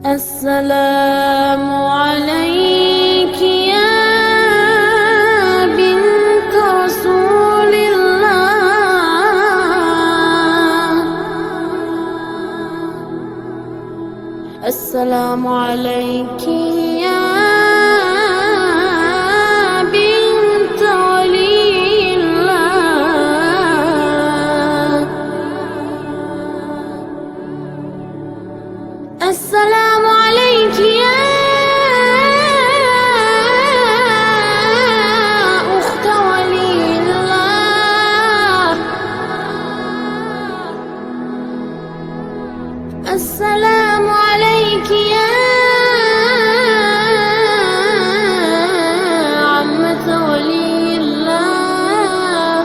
السلام عليك يا بنت رسول الله. السلام عليك يا بنت ولي الله. السلام عليك يا أخت ولي الله. السلام عليك يا عمة ولي الله.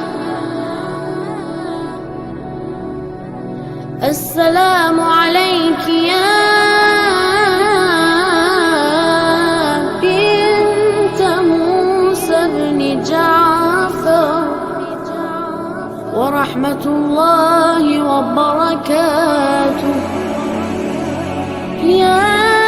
السلام عليك يا بنت موسى بن جعفر، ورحمة الله وبركاته. يا